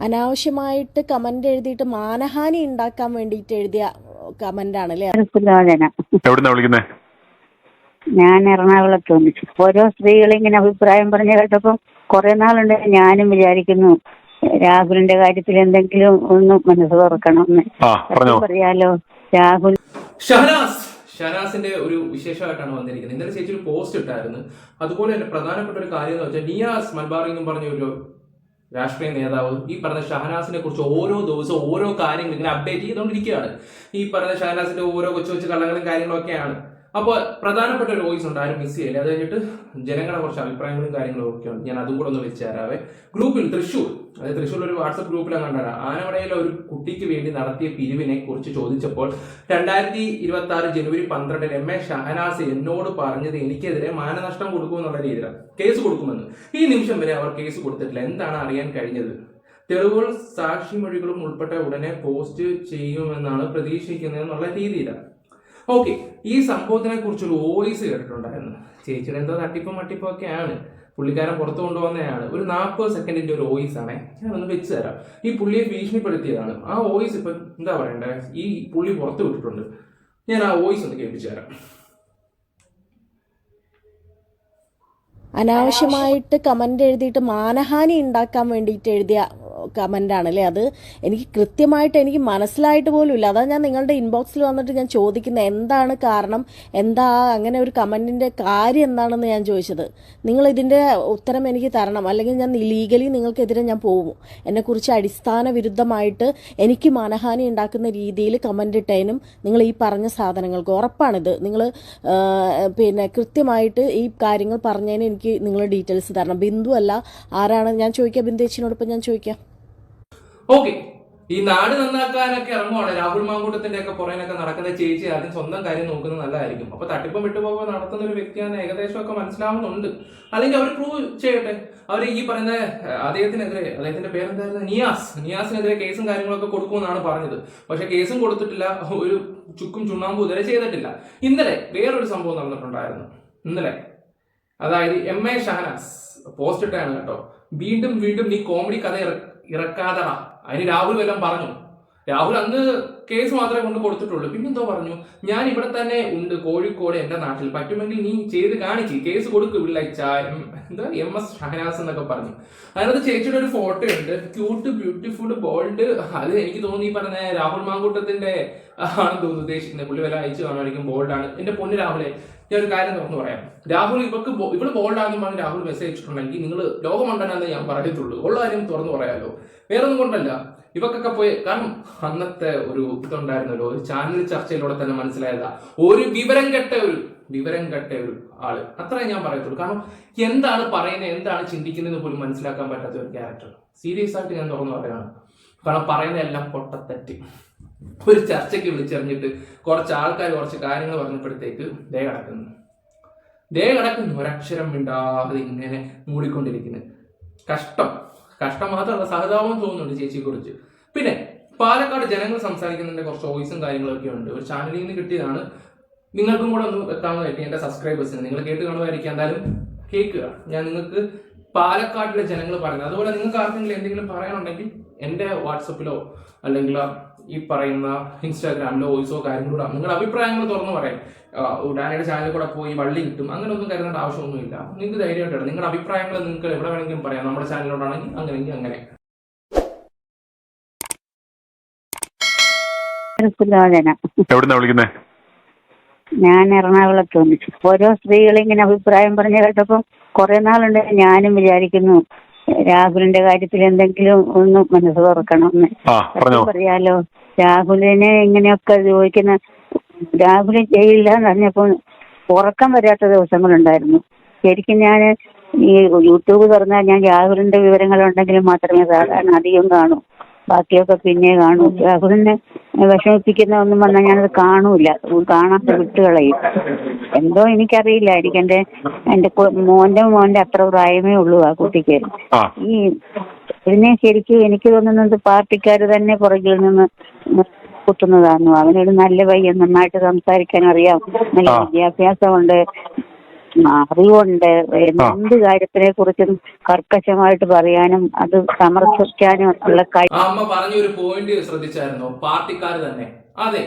അനാവശ്യമായിട്ട് കമന്റ് എഴുതിയിട്ട് മാനഹാനി ഉണ്ടാക്കാൻ വേണ്ടിയിട്ട് എഴുതിയ കമന്റ് ആണല്ലേ? എവിടുന്നാ വിളിക്കുന്നേ? ഞാൻ എറണാകുളത്ത് വന്നു. ഓരോ സ്ത്രീകൾ ഇങ്ങനെ അഭിപ്രായം പറഞ്ഞു കേട്ടപ്പോൾ കുറെ നാളുണ്ട് ഞാനും വിചാരിക്കുന്നു രാഹുലിന്റെ കാര്യത്തിൽ എന്തെങ്കിലും ഒന്ന് മനസ്സ് തുറക്കണമെന്ന്. പറയാലോ, രാഹുൽ ഷഹനാസിന്റെ ഒരു വിശേഷമായിട്ടാണ് വന്നിരിക്കുന്നത്. ഇന്നലെ ചേച്ചി ഒരു പോസ്റ്റ് ഇട്ടായിരുന്നു. അതുപോലെ തന്നെ പ്രധാനപ്പെട്ട ഒരു കാര്യം എന്ന് വെച്ചാൽ നിയാസ് മൽബാറി എന്നും പറഞ്ഞ ഒരു രാഷ്ട്രീയ നേതാവ് ഈ പറഞ്ഞ ഷഹനാസിനെ കുറിച്ച് ഓരോ ദിവസവും ഓരോ കാര്യങ്ങൾ ഇങ്ങനെ അപ്ഡേറ്റ് ചെയ്തുകൊണ്ടിരിക്കുകയാണ്. ഈ പറഞ്ഞ ഷഹനാസിന്റെ ഓരോ കൊച്ചു കൊച്ചു കള്ളങ്ങളും കാര്യങ്ങളൊക്കെയാണ്. അപ്പോൾ പ്രധാനപ്പെട്ട ഒരു വോയിസ് ഉണ്ട്, ആരും മിസ് ചെയ്യില്ല. അത് കഴിഞ്ഞിട്ട് ജനങ്ങളെ കുറച്ച് അഭിപ്രായങ്ങളും കാര്യങ്ങളും ഒക്കെയാണ്. ഞാൻ അതും കൂടെ ഒന്ന് വെച്ച് തരാവേ. ഗ്രൂപ്പിൽ തൃശ്ശൂർ ഒരു വാട്സപ്പ് ഗ്രൂപ്പിലാണ് കണ്ടത്. ആനമടയിലെ ഒരു കുട്ടിക്ക് വേണ്ടി നടത്തിയ പിരിവിനെ കുറിച്ച് ചോദിച്ചപ്പോൾ 2026 ജനുവരി 12 എം എ ഷഹനാസ് എന്നോട് പറഞ്ഞത് എനിക്കെതിരെ മാനനഷ്ടം കൊടുക്കുമെന്നുള്ള രീതിയിലാണ്, കേസ് കൊടുക്കുമെന്ന്. ഈ നിമിഷം വരെ അവർ കേസ് കൊടുത്തിട്ടില്ല. എന്താണ് അറിയാൻ കഴിഞ്ഞത്? തെളിവുകൾ സാക്ഷിമൊഴികളും ഉൾപ്പെട്ട ഉടനെ പോസ്റ്റ് ചെയ്യുമെന്നാണ് പ്രതീക്ഷിക്കുന്നത് എന്നുള്ള രീതിയിലാണ്. ഓക്കെ, ഈ സംഭവത്തിനെ കുറിച്ചൊരു വോയിസ് കേട്ടിട്ടുണ്ടായിരുന്നു. ചേച്ചിയുടെ എന്തോ തട്ടിപ്പും മട്ടിപ്പും ഒക്കെയാണ്, പുള്ളിക്കാരൻ പുറത്തു കൊണ്ടുവന്നതാണ്. ഒരു 40 സെക്കൻഡിന്റെ ഒരു വോയിസ് ആണ്, ഞാൻ ഒന്ന് വെച്ച് തരാം. ഈ പുള്ളിയെ ഭീഷണിപ്പെടുത്തിയതാണ്. ആ വോയിസ് ഇപ്പൊ എന്താ പറയണ്ടേ, ഈ പുള്ളി പുറത്തു വിട്ടിട്ടുണ്ട്. ഞാൻ ആ വോയിസ് ഒന്ന് കേൾപ്പിച്ചു തരാം. അനാവശ്യമായിട്ട് കമന്റ് എഴുതിയിട്ട് മാനഹാനി ഉണ്ടാക്കാൻ വേണ്ടിയിട്ട് എഴുതിയ കമന്റ് ആണല്ലേ? അത് എനിക്ക് കൃത്യമായിട്ട് എനിക്ക് മനസ്സിലായിട്ട് പോലും ഇല്ല. അതാ ഞാൻ നിങ്ങളുടെ ഇൻബോക്സിൽ വന്നിട്ട് ഞാൻ ചോദിക്കുന്നത് എന്താണ് കാരണം, എന്താ അങ്ങനെ ഒരു കമന്റിന്റെ കാര്യം എന്താണെന്ന് ഞാൻ ചോദിച്ചത്. നിങ്ങൾ ഇതിന്റെ ഉത്തരം എനിക്ക് തരണം, അല്ലെങ്കിൽ ഞാൻ ലീഗലി നിങ്ങൾക്കെതിരെ ഞാൻ പോകും. എന്നെക്കുറിച്ച് അടിസ്ഥാന വിരുദ്ധമായിട്ട് എനിക്ക് മാനഹാനി ഉണ്ടാക്കുന്ന രീതിയിൽ കമന്റ് ഇട്ടതിനും നിങ്ങൾ ഈ പറഞ്ഞ സാധനങ്ങൾക്ക് ഉറപ്പാണിത്. നിങ്ങൾ കൃത്യമായിട്ട് ഈ കാര്യങ്ങൾ പറഞ്ഞതിന് എനിക്ക് നിങ്ങൾ ഡീറ്റെയിൽസ് തരണം. ബിന്ദു അല്ല, ആരാണ് ഞാൻ ചോദിക്കാം, ബിന്ദേച്ചിനോടൊപ്പം ഞാൻ ചോദിക്കാം. ഓക്കെ, ഈ നാട് നന്നാക്കാനൊക്കെ ഇറങ്ങുവാണ് രാഹുൽ മാങ്കൂട്ടത്തിന്റെ ഒക്കെ പുറകിനൊക്കെ നടക്കുന്ന ചേച്ചി ആദ്യം സ്വന്തം കാര്യം നോക്കുന്നത് നല്ലതായിരിക്കും. അപ്പൊ തട്ടിപ്പം വിട്ടുപോകുമ്പോൾ നടത്തുന്ന ഒരു വ്യക്തിയാണ് ഏകദേശം ഒക്കെ മനസ്സിലാവുന്നുണ്ട്. അല്ലെങ്കിൽ അവർ പ്രൂവ് ചെയ്യട്ടെ. അവർ ഈ പറയുന്ന അദ്ദേഹത്തിന്റെ പേരെന്തായിരുന്നു, നിയാസിനെതിരെ കേസും കാര്യങ്ങളൊക്കെ കൊടുക്കുമെന്നാണ് പറഞ്ഞത്. പക്ഷെ കേസും കൊടുത്തിട്ടില്ല, ഒരു ചുക്കും ചുണ്ണാമ്പും ഇതുവരെ ചെയ്തിട്ടില്ല. ഇന്നലെ വേറൊരു സംഭവം നടന്നിട്ടുണ്ടായിരുന്നു. ഇന്നലെ അതായത് എം എ ഷഹനാസ് പോസ്റ്റ് ഇട്ടാണ് കേട്ടോ. വീണ്ടും നീ കോമഡി കഥ ഇറക്കാതടാ. അതിന് രാഹുൽ വല്ലതും പറഞ്ഞു. രാഹുൽ അന്ന് കേസ് മാത്രമേ കൊണ്ട് കൊടുത്തിട്ടുള്ളൂ. പിന്നെന്തോ പറഞ്ഞു, ഞാൻ ഇവിടെ തന്നെ ഉണ്ട് കോഴിക്കോട് എന്റെ നാട്ടിൽ, പറ്റുമെങ്കിൽ നീ ചെയ്ത് കാണിച്ച് കേസ് കൊടുക്ക് വിളിച്ച എം എസ് ഷഹനാസ് എന്നൊക്കെ പറഞ്ഞു. അതിനകത്ത് ചേച്ചിയുടെ ഒരു ഫോട്ടോ ഉണ്ട്, ക്യൂട്ട് ബ്യൂട്ടിഫുൾ ബോൾഡ്. അത് എനിക്ക് തോന്നി ഈ പറഞ്ഞ രാഹുൽ മാങ്കൂട്ടത്തിന്റെ ആണെന്ന് തോന്നുന്നു ഉദ്ദേശിക്കുന്നത്. പുള്ളി വല്ല അയച്ചു കാണുമായിരിക്കും. ബോൾഡാണ്. എന്റെ പൊന്നു രാഹുലെ, ഞാൻ ഒരു കാര്യം തുറന്നു പറയാം. രാഹുൽ ഇവള് ബോൾഡാണെന്ന് പറഞ്ഞ് രാഹുൽ മെസ്സേജ് അയച്ചിട്ടുണ്ടെങ്കിൽ നിങ്ങൾ ലോകമണ്ടനാന്നേ ഞാൻ പറയത്തുള്ളൂ. ഉള്ള കാര്യം തുറന്നു പറയാലോ, വേറൊന്നും കൊണ്ടല്ല. ഇവക്കൊക്കെ പോയി, കാരണം അന്നത്തെ ഒരു ഇതുണ്ടായിരുന്നല്ലോ, ഒരു ചാനൽ ചർച്ചയിലൂടെ തന്നെ മനസ്സിലായതാ ഒരു വിവരം കെട്ട ഒരു ആള്. അത്രേ ഞാൻ പറയത്തുള്ളൂ. കാരണം എന്താണ് പറയുന്നത്, എന്താണ് ചിന്തിക്കുന്നതെന്ന് പോലും മനസ്സിലാക്കാൻ പറ്റാത്ത ഒരു ക്യാരക്ടർ. സീരിയസ് ആയിട്ട് ഞാൻ തുറന്നു പറയാണ്. കാരണം പറയുന്നതെല്ലാം പൊട്ടത്തെറ്റ്. ഒരു ചർച്ചയ്ക്ക് വിളിച്ചറിഞ്ഞിട്ട് കുറച്ച് ആൾക്കാർ കുറച്ച് കാര്യങ്ങൾ പറഞ്ഞപ്പോഴത്തേക്ക് ദേ കിടക്കുന്നു ഒരക്ഷരം മിണ്ടാതെ ഇങ്ങനെ മൂടിക്കൊണ്ടിരിക്കുന്നത്. കഷ്ടം മാത്രമല്ല, സഹതാപം തോന്നുന്നുണ്ട് ചേച്ചിയെ കുറിച്ച്. പിന്നെ പാലക്കാട് ജനങ്ങൾ സംസാരിക്കുന്നതിന്റെ കുറച്ച് വോയിസും കാര്യങ്ങളൊക്കെ ഉണ്ട്. ഒരു ചാനലിൽ നിന്ന് കിട്ടിയതാണ്. നിങ്ങൾക്കും കൂടെ ഒന്ന് വെക്കാവുന്നതായിട്ട് എന്റെ സബ്സ്ക്രൈബേഴ്സിന്. നിങ്ങൾ കേട്ട് കാണുമായിരിക്കും, എന്തായാലും കേൾക്കുക. ഞാൻ നിങ്ങൾക്ക് പാലക്കാട്ടിലെ ജനങ്ങൾ പറയുന്നത്, അതുപോലെ നിങ്ങൾക്ക് ആർക്കെങ്കിലും എന്തെങ്കിലും പറയാനുണ്ടെങ്കിൽ എന്റെ വാട്സപ്പിലോ അല്ലെങ്കിൽ ഈ പറയുന്ന ഇൻസ്റ്റാഗ്രാമിലോ വോയിസോ കാര്യങ്ങളോ നിങ്ങളുടെ അഭിപ്രായങ്ങൾ തുറന്നു പറയാം. ഡാനയുടെ ചാനലിൽ കൂടെ പോയി വള്ളി കിട്ടും അങ്ങനെ ഒന്നും കരുതേണ്ട ആവശ്യമൊന്നുമില്ല. നിങ്ങൾക്ക് ധൈര്യമായിട്ടാണ് നിങ്ങളുടെ അഭിപ്രായങ്ങൾ നിങ്ങൾക്ക് എവിടെ വേണമെങ്കിലും പറയാം. നമ്മുടെ ചാനലിലോടാണെങ്കിൽ അങ്ങനെയെങ്കിൽ അങ്ങനെ. ഞാൻ എറണാകുളത്ത് വന്നു. ഓരോ സ്ത്രീകൾ ഇങ്ങനെ അഭിപ്രായം പറഞ്ഞു കേട്ടപ്പോൾ കുറെ നാളുണ്ട് ഞാനും വിചാരിക്കുന്നു രാഹുലിന്റെ കാര്യത്തിൽ എന്തെങ്കിലും ഒന്ന് മനസ്സ് തുറക്കണമെന്ന്. പറയാലോ, രാഹുലിനെ ഇങ്ങനെയൊക്കെ ചോദിക്കുന്ന, രാഹുലിൻ ചെയ്യില്ല എന്ന് പറഞ്ഞപ്പോൾ ഉറക്കം വരാത്ത ദിവസങ്ങളുണ്ടായിരുന്നു. ശരിക്കും ഞാൻ ഈ യൂട്യൂബ് തുറന്നാൽ ഞാൻ രാഹുലിന്റെ വിവരങ്ങളുണ്ടെങ്കിലും മാത്രമേ സാധാരണ അധികം കാണൂ. ബാക്കിയൊക്കെ പിന്നെ കാണൂ. രാഹുലിനെ വിഷമിപ്പിക്കുന്ന ഒന്നും വന്നാൽ ഞാനത് കാണൂല, കാണാതെ വിട്ടുകളയും. എന്തോ എനിക്കറിയില്ലായിരിക്കും. എന്റെ മോന്റെ അത്ര പ്രായമേ ഉള്ളൂ ആ കുട്ടിക്ക്. ഈ ഇതിനെ ശരിക്കും എനിക്ക് തോന്നുന്നത് പാർട്ടിക്കാർ തന്നെ പുറകിൽ നിന്ന് കുത്തുന്നതായിരുന്നു. അവനൊരു നല്ല പയ്യൻ, നന്നായിട്ട് സംസാരിക്കാൻ അറിയാം, നല്ല വിദ്യാഭ്യാസമുണ്ട്, അറിവുണ്ട്. എന്ത് കാര്യത്തിനെ കുറിച്ചും കർക്കശമായിട്ട് പറയാനും അത് സമർത്ഥിക്കാനും ഉള്ള ആ അമ്മ പറഞ്ഞൊരു പോയിന്റ് ശ്രദ്ധിച്ചായിരുന്നോ? പാർട്ടിക്കാർ തന്നെ. അതെ,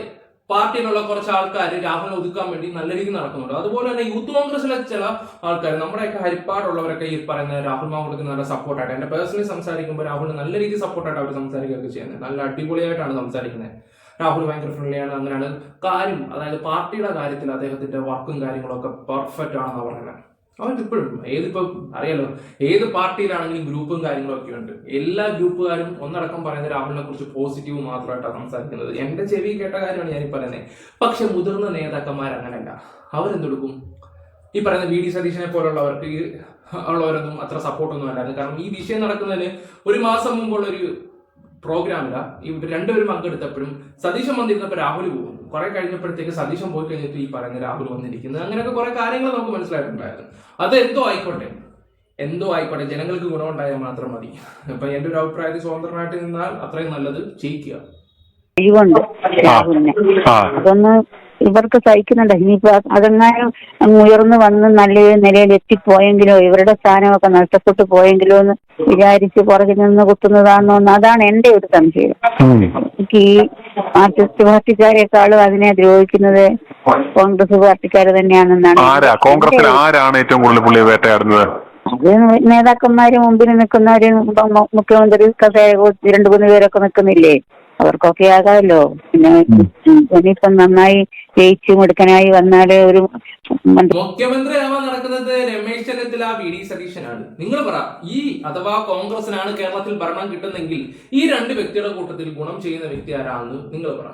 പാർട്ടിയിലുള്ള കുറച്ച് ആൾക്കാർ രാഹുലിനെ ഒതുക്കാൻ വേണ്ടി നല്ല രീതിയിൽ നടക്കുന്നുണ്ട്. അതുപോലെ തന്നെ യൂത്ത് കോൺഗ്രസിലെ ചില ആൾക്കാർ, നമ്മുടെയൊക്കെ ഹരിപ്പാടുള്ളവരൊക്കെ ഈ പറയുന്ന രാഹുൽ മാങ്കൂട്ടത്തിന് നല്ല സപ്പോർട്ടായിട്ട്, എന്റെ പേഴ്സണലി സംസാരിക്കുമ്പോൾ രാഹുലിന് നല്ല രീതിയിൽ സപ്പോർട്ടായിട്ട് അവർ സംസാരിക്കുകയൊക്കെ ചെയ്യുന്നത്. നല്ല അടിപൊളിയായിട്ടാണ് സംസാരിക്കുന്നത്. രാഹുൽ ഭയങ്കര ഫ്രണ്ട്ലിയാണ്, അങ്ങനെയാണ് കാര്യം. അതായത് പാർട്ടിയുടെ കാര്യത്തിൽ അദ്ദേഹത്തിന്റെ വർക്കും കാര്യങ്ങളൊക്കെ പെർഫെക്റ്റ് ആണെന്നാണ് പറയുന്നത്. അവർക്ക് ഇപ്പോഴും ഏതിപ്പം അറിയാലോ, ഏത് പാർട്ടിയിലാണെങ്കിലും ഗ്രൂപ്പും കാര്യങ്ങളും ഒക്കെ ഉണ്ട്. എല്ലാ ഗ്രൂപ്പുകാരും ഒന്നടക്കം പറയുന്നത് രാഹുലിനെ കുറിച്ച് പോസിറ്റീവ് മാത്രമായിട്ടാണ് സംസാരിക്കുന്നത്. എന്റെ ചെവി കേട്ട കാര്യമാണ് ഞാൻ ഈ പറയുന്നത്. പക്ഷെ മുതിർന്ന നേതാക്കന്മാർ അങ്ങനെയല്ല. അവരെന്തെടുക്കും? ഈ പറയുന്ന വി ഡി സതീശനെ പോലുള്ളവർക്ക് ഉള്ളവരൊന്നും അത്ര സപ്പോർട്ടൊന്നും അല്ലായിരുന്നു. കാരണം ഈ വിഷയം നടക്കുന്നതിന് ഒരു മാസം മുമ്പുള്ള ഒരു പ്രോഗ്രാമില്ല ഇവർ രണ്ടുപേരും പങ്കെടുത്തപ്പോഴും സതീശൻ വന്നിരുന്നപ്പോൾ രാഹുൽ പോകും. കുറെ കഴിഞ്ഞപ്പോഴത്തേക്ക് സതീശൻ പോയി കഴിഞ്ഞിട്ട് ഈ പറയുന്ന രാഹുൽ വന്നിരിക്കുന്നത്. അങ്ങനെയൊക്കെ കുറെ കാര്യങ്ങൾ നമുക്ക് മനസ്സിലായിട്ടുണ്ടായിരുന്നു. അത് എന്തോ ആയിക്കോട്ടെ, ജനങ്ങൾക്ക് ഗുണമുണ്ടായാൽ മാത്രം മതി. ഇപ്പൊ എന്റെ ഒരു അഭിപ്രായത്തിൽ സ്വതന്ത്രമായിട്ട് നിന്നാൽ അത്രയും നല്ലത്. ജയിക്കുക. കഴിവുണ്ട് രാഹുലിന്. അതൊന്ന് ഇവർക്ക് സഹിക്കുന്നുണ്ട്. ഇനിയിപ്പോ അതെങ്ങാനും ഉയർന്നു വന്ന് നല്ല നിലയിൽ എത്തിപ്പോയെങ്കിലോ ഇവരുടെ സ്ഥാനമൊക്കെ നഷ്ടപ്പെട്ടു പോയെങ്കിലോ എന്ന് വിചാരിച്ച് പുറകിൽ നിന്ന് കുത്തുന്നതാണെന്നോ, അതാണ് എന്റെ ഒരു സംശയം. എനിക്ക് ഈ മാർക്സിസ്റ്റ് പാർട്ടിക്കാരെക്കാളും അതിനെ ദ്രോഹിക്കുന്നത് കോൺഗ്രസ് പാർട്ടിക്കാർ തന്നെയാണെന്നാണ്. അത് നേതാക്കന്മാര് മുമ്പിൽ നിൽക്കുന്നവര്, മുഖ്യമന്ത്രി കസേര 2-3 പേരൊക്കെ നിൽക്കുന്നില്ലേ, അവർക്കൊക്കെ ആകാമല്ലോ. പിന്നെ ഇനിയിപ്പം നന്നായി ജയിച്ചു മിടുക്കനായി വന്നാല് ഒരു മുഖ്യമന്ത്രി ആവാൻ നടക്കുന്നത് രമേശ് ചെന്നിത്തല, വി ഡി സതീശനാണ്. നിങ്ങൾ പറ, ഈ അഥവാ കോൺഗ്രസിനാണ് കേരളത്തിൽ ഭരണം കിട്ടുന്നെങ്കിൽ ഈ രണ്ട് വ്യക്തിയുടെ കൂട്ടത്തിൽ ഗുണം ചെയ്യുന്ന വ്യക്തി ആരാണെന്ന് നിങ്ങൾ പറ.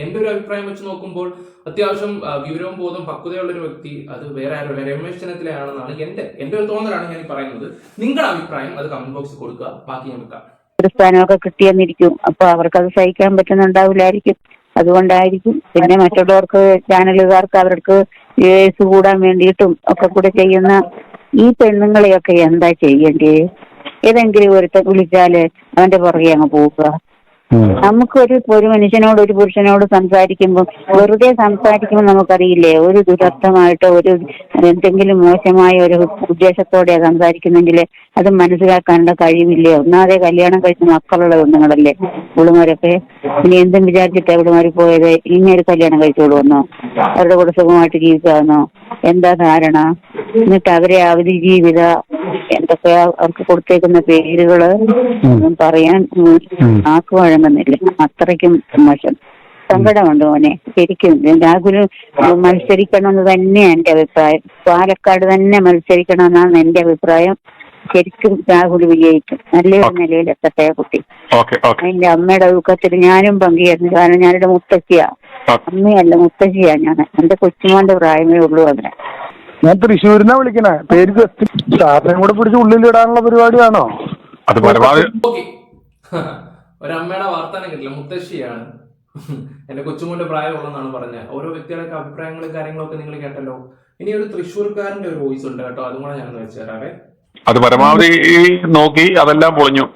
എന്റെ ഒരു അഭിപ്രായം വെച്ച് നോക്കുമ്പോൾ അത്യാവശ്യം വിവരവും ബോധവും പക്വതയുള്ള ഒരു വ്യക്തി അത് വേറെ ആരുമല്ല, രമേശ് ചെന്നിത്തലയാണെന്നാണ് എന്റെ ഒരു തോന്നലാണ് ഞാൻ പറയുന്നത്. നിങ്ങളുടെ അഭിപ്രായം അത് കമന്റ് ബോക്സിൽ കൊടുക്കുക. ബാക്കി ഞാൻ വെക്കാം. ഒരു സ്ഥാനമൊക്കെ കിട്ടിയെന്നിരിക്കും. അപ്പൊ അവർക്കത് സഹിക്കാൻ പറ്റുന്നുണ്ടാവില്ലായിരിക്കും. അതുകൊണ്ടായിരിക്കും. പിന്നെ മറ്റുള്ളവർക്ക്, ചാനലുകാർക്ക് അവർക്ക് വ്യൂവേഴ്സ് കൂടാൻ വേണ്ടിയിട്ടും ഒക്കെ കൂടെ ചെയ്യുന്ന ഈ പെണ്ണുങ്ങളെയൊക്കെ എന്താ ചെയ്യേണ്ടേ? ഏതെങ്കിലും ഒരുത്ത വിളിച്ചാല് അവന്റെ പുറകെ അങ്ങ് പോവുക. നമുക്കൊരു മനുഷ്യനോട്, ഒരു പുരുഷനോട് സംസാരിക്കുമ്പോൾ, വെറുതെ സംസാരിക്കുമ്പോൾ നമുക്കറിയില്ലേ ഒരു ദുരർത്ഥമായിട്ടോ ഒരു എന്തെങ്കിലും മോശമായ ഒരു ഉദ്ദേശത്തോടെയാണ് സംസാരിക്കുന്നെങ്കിൽ അത് മനസ്സിലാക്കാനുള്ള കഴിവില്ലേ? ഒന്നാതെ കല്യാണം കഴിച്ച മക്കളുള്ള പെണ്ണുങ്ങളല്ലേ ഇവളുമാരൊക്കെ. ഇനി എന്തും വിചാരിച്ചിട്ട് ഇവളുമാര് പോയത്? ഇനി ഒരു കല്യാണം കഴിച്ചോളൂന്നോ? അവരുടെ കൂടെ സുഖമായിട്ട് ജീവിക്കാമെന്നോ? എന്താ ധാരണ? എന്നിട്ട് അവരെ അവധി ജീവിത എന്തൊക്കെയാ അവർക്ക് കൊടുത്തേക്കുന്ന പേരുകള് പറയാൻ ആക്ക് വഴങ്ങുന്നില്ല. അത്രയ്ക്കും മോശം. സങ്കടമുണ്ട് മോനെ. ശരിക്കും രാഹുൽ മത്സരിക്കണമെന്ന് തന്നെയാണ് എന്റെ അഭിപ്രായം. പാലക്കാട് തന്നെ മത്സരിക്കണമെന്നാണ് എന്റെ അഭിപ്രായം. ശരിക്കും രാഹുൽ വിജയിക്കും. നല്ലൊരു നിലയിൽ എത്തട്ടെ കുട്ടി. അതിന്റെ അമ്മയുടെ ദുഃഖത്തിൽ ഞാനും പങ്കുചേർന്നു. കാരണം ഞാനൊരു മുത്തശ്ശിയാ, അമ്മയല്ല മുത്തശ്ശിയാ ഞാൻ. എന്റെ കൊച്ചുമോന്റെ പ്രായമേ ഉള്ളൂ. അങ്ങനെ ഞാൻ തൃശ്ശൂരിനാ വിളിക്കണേ. പേര് സാറിനെയും കൂടെ പിടിച്ച് ഉള്ളിലിടാനുള്ള പരിപാടിയാണോ? അത് പരമാവധി ഒരമ്മയുടെ വാർത്താനം കിട്ടില്ല, മുത്തശ്ശിയാണ്. എന്റെ കൊച്ചുമോന്റെ പ്രായമുള്ളതെന്നാണ് പറഞ്ഞത്. ഓരോ വ്യക്തികളുടെ അഭിപ്രായങ്ങളും കാര്യങ്ങളൊക്കെ നിങ്ങൾ കേട്ടല്ലോ. ഇനി ഒരു തൃശ്ശൂർക്കാരന്റെ ഒരു വോയിസ് ഉണ്ട് കേട്ടോ, അതും കൂടെ ഞാനൊന്ന് വെച്ചു തരാവേ. അത് പരമാവധി നോക്കി അതെല്ലാം പൊളിഞ്ഞു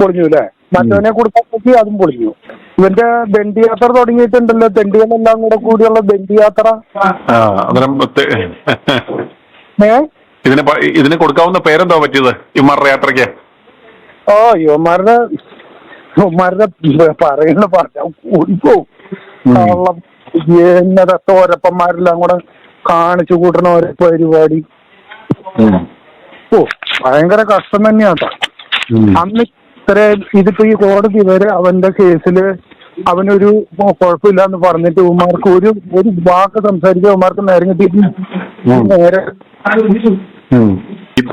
അല്ലേ? മറ്റവനെ കൊടുക്കാൻ നോക്കി അതും പൊളിഞ്ഞു. ഇവന്റെ ദണ്ഡിയാത്ര തുടങ്ങിയിട്ടുണ്ടല്ലോ, തെണ്ടികളെല്ലാം കൂടെ കൂടിയുള്ള ദണ്ഡിയാത്ര. ഇതിന് കൊടുക്കാവുന്ന പേരെന്താ പറ്റിയത് ഇവന്മാരുടെ യാത്രക്ക്? ഇവന്മാരുടെ പറയുന്ന കൂടിപ്പോവും. എന്നതൊക്കെ ഓരപ്പന്മാരെല്ലാം കൂടെ കാണിച്ചു കൂട്ടണ ഓരോ പരിപാടി. ഭയങ്കര കഷ്ടം തന്നെയാട്ടോ. അന്ന് ഇതിപ്പോ ഈ കോടതി വരെ അവന്റെ കേസില് അവനൊരു കുഴപ്പമില്ലാന്ന് പറഞ്ഞിട്ട് ഉമാർക്ക് ഒരു വാക്ക് സംസാരിക്കാൻ ഉമാർക്ക് നേരം കിട്ടിയിട്ട് നേരെ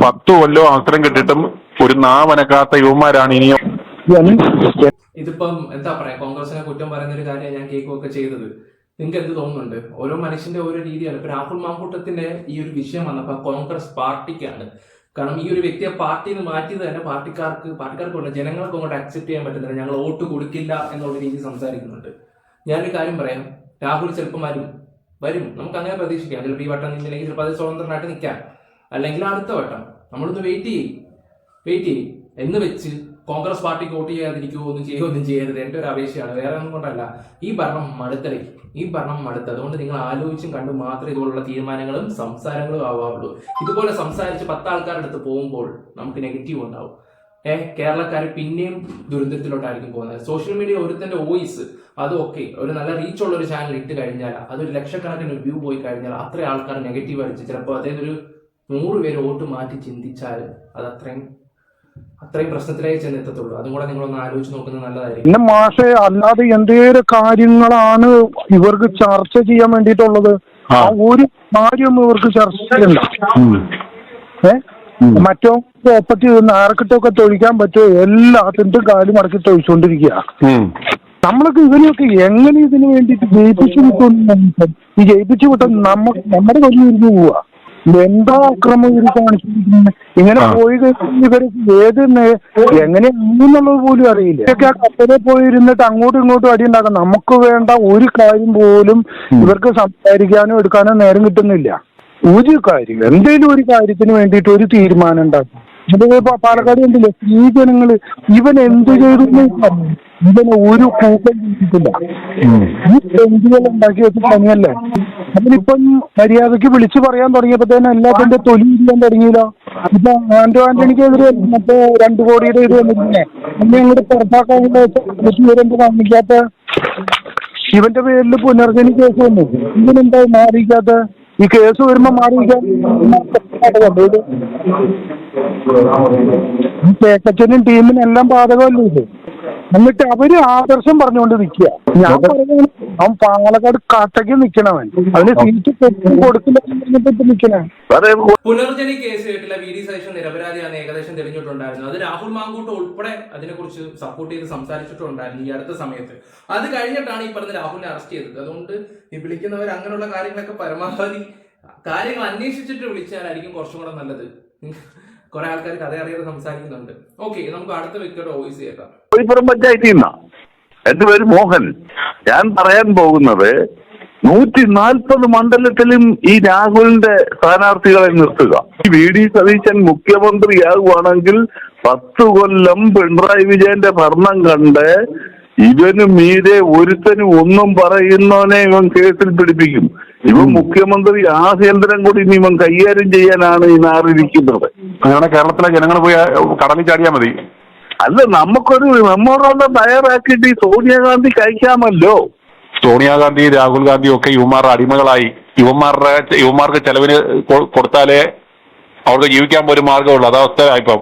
10 കൊല്ലം അവസരം കിട്ടിയിട്ടും ഒരു നാവനക്കാത്ത യുവമാരാണ് ഇനിയും. ഇതിപ്പം എന്താ പറയാ, കോൺഗ്രസിനെ കുറ്റം പറയുന്ന ഒരു കാര്യം ഞാൻ കേൾക്കുകയൊക്കെ ചെയ്തത്. നിങ്ങൾക്ക് എന്ത് തോന്നുന്നുണ്ട്? ഓരോ മനുഷ്യന്റെ ഓരോ രീതിയാണ്. ഇപ്പൊ രാഹുൽ മാങ്കൂട്ടത്തിന്റെ ഈ ഒരു വിഷയം വന്നപ്പോ കോൺഗ്രസ് പാർട്ടിക്കാണ്. കാരണം ഈ ഒരു വ്യക്തിയെ പാർട്ടിയിൽ നിന്ന് മാറ്റിയത് തന്നെ പാർട്ടിക്കാർക്ക് ജനങ്ങൾക്ക് അങ്ങോട്ട് അക്സെപ്റ്റ് ചെയ്യാൻ പറ്റുന്നില്ല. ഞങ്ങൾ വോട്ട് കൊടുക്കില്ല എന്നുള്ള രീതി സംസാരിക്കുന്നുണ്ട്. ഞാനൊരു കാര്യം പറയാം, രാഹുൽ ചിലപ്പം വരും, നമുക്ക് അങ്ങനെ പ്രതീക്ഷിക്കാം. ചിലപ്പോൾ ഈ വട്ടം നിന്നില്ലെങ്കിൽ ചിലപ്പോൾ അത് സ്വതന്ത്രമായിട്ട് നിൽക്കാം, അല്ലെങ്കിൽ അടുത്ത വട്ടം നമ്മളൊന്ന് വെയിറ്റ് ചെയ്യും എന്ന് വെച്ച് കോൺഗ്രസ് പാർട്ടിക്ക് വോട്ട് ചെയ്യാതിരിക്കുമോ, ഒന്നും ചെയ്യരുത്. എൻ്റെ ഒരു അപേക്ഷയാണ്, വേറെ ഒന്നും കൊണ്ടല്ല. ഈ ഭരണം മടുത്ത്. അതുകൊണ്ട് നിങ്ങൾ ആലോചിച്ചും കണ്ടും മാത്രമേ ഇതുപോലുള്ള തീരുമാനങ്ങളും സംസാരങ്ങളും ആവാറുള്ളൂ. ഇതുപോലെ സംസാരിച്ച് 10 ആൾക്കാരുടെ അടുത്ത് പോകുമ്പോൾ നമുക്ക് നെഗറ്റീവ് ഉണ്ടാവും. കേരളക്കാർ പിന്നെയും ദുരന്തത്തിലോട്ടായിരിക്കും പോകുന്നത്. സോഷ്യൽ മീഡിയ ഒരുത്തന്റെ വോയിസ് അതൊക്കെ ഒരു നല്ല റീച്ച് ഉള്ള ഒരു ചാനൽ ഇട്ട് കഴിഞ്ഞാൽ അതൊരു ലക്ഷക്കണക്കിന് വ്യൂ പോയി കഴിഞ്ഞാൽ അത്ര ആൾക്കാർ നെഗറ്റീവ് അടിച്ച് ചിലപ്പോൾ അതായത് ഒരു 100 പേര് വോട്ട് മാറ്റി ചിന്തിച്ചാൽ അത് അത്രയും പ്രശ്നത്തിലേക്ക് ചെന്നെത്തത്തുള്ളൂ. അതും കൂടെ നിങ്ങളൊന്ന് ആലോചിച്ച് നോക്കുന്നത് നല്ലതായിരിക്കും. പിന്നെ മാഷെ, അല്ലാതെ എന്തേലും കാര്യങ്ങളാണ് ഇവർക്ക് ചർച്ച ചെയ്യാൻ വേണ്ടിയിട്ടുള്ളത്. ആ ഒരു കാര്യം ഇവർക്ക് ചർച്ച ചെയ്യണ്ട. മറ്റോ ഒപ്പത്തി നാർക്കിട്ടൊക്കെ തൊഴിക്കാൻ പറ്റുമോ എല്ലാത്തിൻ്റെ കാര്യം മടക്കി തൊഴിച്ചുകൊണ്ടിരിക്കുക. നമ്മളൊക്കെ ഇവരെയൊക്കെ എങ്ങനെ ഇതിനു വേണ്ടിയിട്ട് ജയിപ്പിച്ചു വിട്ടു? ഈ ജയിപ്പിച്ചു വിട്ട നമ്മുടെ വലിയ ഉരിഞ്ഞു പോവാ. എന്താ അക്രമം ഇവർ കാണിച്ചിരിക്കുന്നത്? ഇങ്ങനെ പോയി ഇവർ ഏത് എങ്ങനെയാണെന്നുള്ളത് പോലും അറിയില്ല. ഇതൊക്കെ ആ കപ്പലിൽ പോയിരുന്നിട്ട് അങ്ങോട്ടും ഇങ്ങോട്ടും അടി ഉണ്ടാക്കാം. നമുക്ക് വേണ്ട ഒരു കാര്യം പോലും ഇവർക്ക് സംസാരിക്കാനോ എടുക്കാനോ നേരം കിട്ടുന്നില്ല. ഒരു കാര്യം എന്തെങ്കിലും ഒരു കാര്യത്തിന് വേണ്ടിയിട്ട് ഒരു തീരുമാനം ഉണ്ടാക്കും. ഇതിപ്പോ പാലക്കാട് കണ്ടില്ലേ, ഈ ജനങ്ങള് ഇവൻ എന്ത് ചെയ്തു ഇവന് ഒരു കൂട്ടം ചെയ്തിട്ടില്ല. ഈ പെൺകുട്ടികൾ ഉണ്ടാക്കി വെച്ച പണിയല്ലേ. അതിനിപ്പം മര്യാദക്ക് വിളിച്ചു പറയാൻ തുടങ്ങിയപ്പോ തന്നെ എല്ലാത്തിന്റെ തൊലി ഇല്ലാൻ തുടങ്ങിയില്ല. ഇപ്പൊ ആന്റണിക്കെതിരെ മറ്റേ 2 കോടിയുടെ ഇത് വന്നിട്ടില്ലേ, അന്ന് അങ്ങോട്ട് പുറത്താക്കാൻ കാണിക്കാത്ത ഇവന്റെ പേരിൽ പുനർജനി കേസ് വന്നു. ഇതിനെന്താ മാറിയിക്കാത്ത? ഈ കേസ് വരുമ്പോ മാറിയിക്കാൻ കേക്കച്ചനും ടീമിനും എല്ലാം ബാധകമല്ലേ ഇത്? എന്നിട്ട് അവര് ആദർശം പറഞ്ഞുകൊണ്ട് നിൽക്കുക. ഞാൻ പറയുന്നത് അവൻ പാലക്കാട് കാട്ടയ്ക്ക് നിൽക്കണവൻ, അതിന് സീറ്റ് കൊടുക്കില്ല നിൽക്കണേ. പുനർജനി കേസ് കേട്ടില്ല, വി.ഡി. സതീശൻ നിരപരാധിയാണെന്ന് ഏകദേശം തെളിഞ്ഞിട്ടുണ്ടായിരുന്നു. അത് രാഹുൽ മാങ്കൂട്ട് ഉൾപ്പെടെ അതിനെക്കുറിച്ച് സപ്പോർട്ട് ചെയ്ത് സംസാരിച്ചിട്ടുണ്ടായിരുന്നു ഈ അടുത്ത സമയത്ത്. അത് കഴിഞ്ഞിട്ടാണ് ഈ പറഞ്ഞ രാഹുലിനെ അറസ്റ്റ് ചെയ്തത്. അതുകൊണ്ട് ഈ വിളിക്കുന്നവർ അങ്ങനെയുള്ള കാര്യങ്ങളൊക്കെ പരമാവധി കാര്യങ്ങൾ അന്വേഷിച്ചിട്ട് വിളിച്ചാലായിരിക്കും കുറച്ചും കൂടെ നല്ലത്. കുറെ ആൾക്കാർ കഥ അറിയാതെ സംസാരിക്കുന്നുണ്ട്. ഓക്കെ, നമുക്ക് അടുത്ത വ്യക്തിയുടെ വോയിസ് കേൾക്കാം. കോഴിപ്പുറം പഞ്ചായത്തിൽ നിന്നാ. എന്റെ പേര് മോഹൻ. ഞാൻ പറയാൻ പോകുന്നത് 140 മണ്ഡലത്തിലും ഈ രാഹുലിന്റെ സ്ഥാനാർത്ഥികളെ നിർത്തുക. ഈ വി.ഡി. സതീശൻ മുഖ്യമന്ത്രിയാകുവാണെങ്കിൽ 10 കൊല്ലം പിണറായി വിജയന്റെ ഭരണം കണ്ട് ഇവന് മീതെ ഒരുത്തനും ഒന്നും പറയുന്നവനെ ഇവൻ കേസിൽ പിടിപ്പിക്കും. ഇവൻ മുഖ്യമന്ത്രി ആഭ്യന്തരം കൂടി ഇവൻ കൈകാര്യം ചെയ്യാനാണ് ഈ നാറിരിക്കുന്നത്. അങ്ങനെ കേരളത്തിലെ ജനങ്ങൾ പോയി കടലിൽ ചാടിയാൽ മതി. അല്ല, നമുക്കൊരു മെമ്മോറാണ്ടം തയ്യാറാക്കിയിട്ട് ഈ സോണിയാഗാന്ധി കഴിക്കാമല്ലോ. സോണിയാഗാന്ധി, രാഹുൽ ഗാന്ധി ഒക്കെ യുവമാരുടെ അടിമകളായി. യുവമാർക്ക് ചെലവിന് കൊടുത്താലേ അവർക്ക് ജീവിക്കാൻ പോലും മാർഗമുള്ളൂ. അതവസ്ഥയിപ്പം.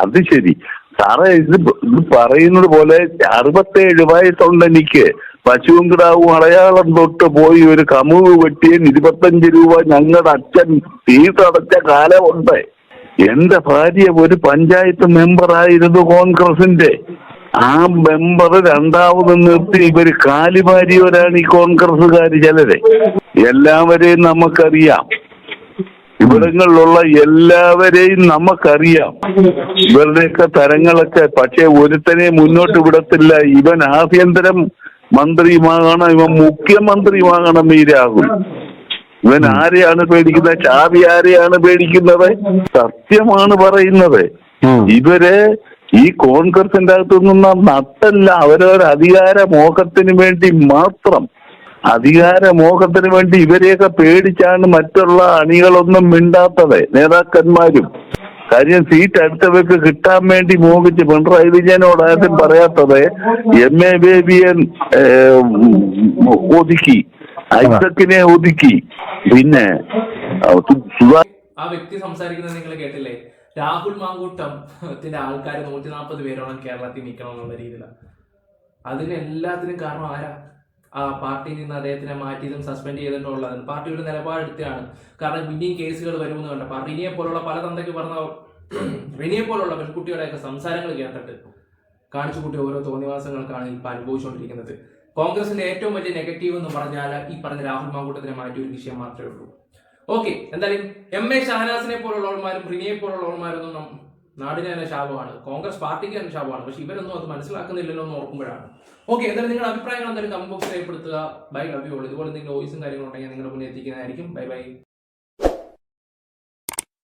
അത് ശരി സാറേ, ഇത് പറയുന്നത് പോലെ 67 വയസ്സുണ്ട് എനിക്ക്. പശുവും കിടാവും അടയാളം തൊട്ട് പോയി ഒരു കമുക് വെട്ടിയൻ 25 രൂപ ഞങ്ങളുടെ അച്ഛൻ ഫീസ് അടച്ച കാലമുണ്ട്. എന്റെ ഭാര്യ ഒരു പഞ്ചായത്ത് മെമ്പറായിരുന്നു കോൺഗ്രസിന്റെ. ആ മെമ്പർ രണ്ടാമത് നിർത്തി ഇവര് കാലിമാരിയവരാണ് ഈ കോൺഗ്രസ്സുകാര് ചിലര്. എല്ലാവരെയും നമുക്കറിയാം, ഇവിടങ്ങളിലുള്ള എല്ലാവരെയും നമുക്കറിയാം ഇവരുടെയൊക്കെ തരങ്ങളൊക്കെ. പക്ഷെ ഒരുത്തനെ മുന്നോട്ട് വിടത്തില്ല. ഇവൻ ആഭ്യന്തരം മന്ത്രിയുമാകണം, ഇവൻ മുഖ്യമന്ത്രിയുമാകണം ഈ രാഹുൽ. ഇവൻ ആരെയാണ് പേടിക്കുന്നത്? ചാവി ആരെയാണ് പേടിക്കുന്നത്? സത്യമാണ് പറയുന്നത്. ഇവര് ഈ കോൺഗ്രസിന്റെ അകത്തു നിന്ന നട്ടല്ല, അവരവർ അധികാര മോഹത്തിന് വേണ്ടി മാത്രം, അധികാര മോഹത്തിന് വേണ്ടി ഇവരെയൊക്കെ പേടിച്ചാണ് മറ്റുള്ള അണികളൊന്നും മിണ്ടാത്തത്, നേതാക്കന്മാരും. കാര്യം സീറ്റ് അടുത്തവർക്ക് കിട്ടാൻ വേണ്ടി മോഹിച്ച് പിണറായി വിജയനോട് ആദ്യം പറയാത്തത് MA ബേബിയെ ഒതുക്കി, ഐസക്കിനെ ഒതുക്കി, പിന്നെ ആ വ്യക്തി സംസാരിക്കുന്നത് നിങ്ങൾ കേട്ടില്ലേ? രാഹുൽ മാങ്കൂട്ടത്തിന്റെ ആൾക്കാർ 140 പേരോളം കേരളത്തിൽ നിൽക്കണം എന്നുള്ള രീതിയിലാണ്. അതിനെല്ലാത്തിനും കാരണം ആരാ? ആ പാർട്ടിയിൽ നിന്ന് അദ്ദേഹത്തിനെ മാറ്റിയതും സസ്പെൻഡ് ചെയ്തിട്ടുള്ളതാണ്. പാർട്ടി ഒരു നിലപാടെടുത്താണ്. കാരണം ഇനിയും കേസുകൾ വരുമെന്ന് കണ്ടപ്പോൾ റിനിയെ പോലുള്ള പല തന്തയ്ക്ക് പറഞ്ഞ റിനിയെ പോലുള്ള പെൺകുട്ടികളുടെയൊക്കെ സംസാരങ്ങൾ കേട്ടിട്ട് കാണിച്ചു കൂട്ടിയ ഓരോ തോന്നിവാസങ്ങൾക്കാണ് ഇപ്പം അനുഭവിച്ചുകൊണ്ടിരിക്കുന്നത്. കോൺഗ്രസിന്റെ ഏറ്റവും വലിയ നെഗറ്റീവ് എന്ന് പറഞ്ഞാൽ ഈ പറഞ്ഞ രാഹുൽ മാങ്കൂട്ടത്തിനെ മാറ്റിയ ഒരു വിഷയം മാത്രമേ ഉള്ളൂ. ഓക്കെ, എന്തായാലും MA ഷഹനാസിനെ പോലുള്ളവന്മാരും റിനിയെ പോലുള്ളവന്മാരൊന്നും നാടിന് തന്നെ ശാപമാണ്, കോൺഗ്രസ് പാർട്ടിക്ക് തന്നെ ശാപമാണ്. പക്ഷെ ഇവരൊന്നും അത് മനസ്സിലാക്കുന്നില്ലല്ലോ എന്ന് ഓർക്കുമ്പോഴാണ്. ഓക്കെ, എന്തായാലും നിങ്ങളുടെ അഭിപ്രായങ്ങൾ എന്തായാലും കമന്റ് ബോക്സിൽ രേഖപ്പെടുത്തുക. Bye, love you all. ഇതുപോലെ എന്തെങ്കിലും വോയിസും കാര്യങ്ങളും ഉണ്ടെങ്കിൽ നിങ്ങളുടെ മുന്നിൽ എത്തിക്കുന്നതായിരിക്കും. Bye bye.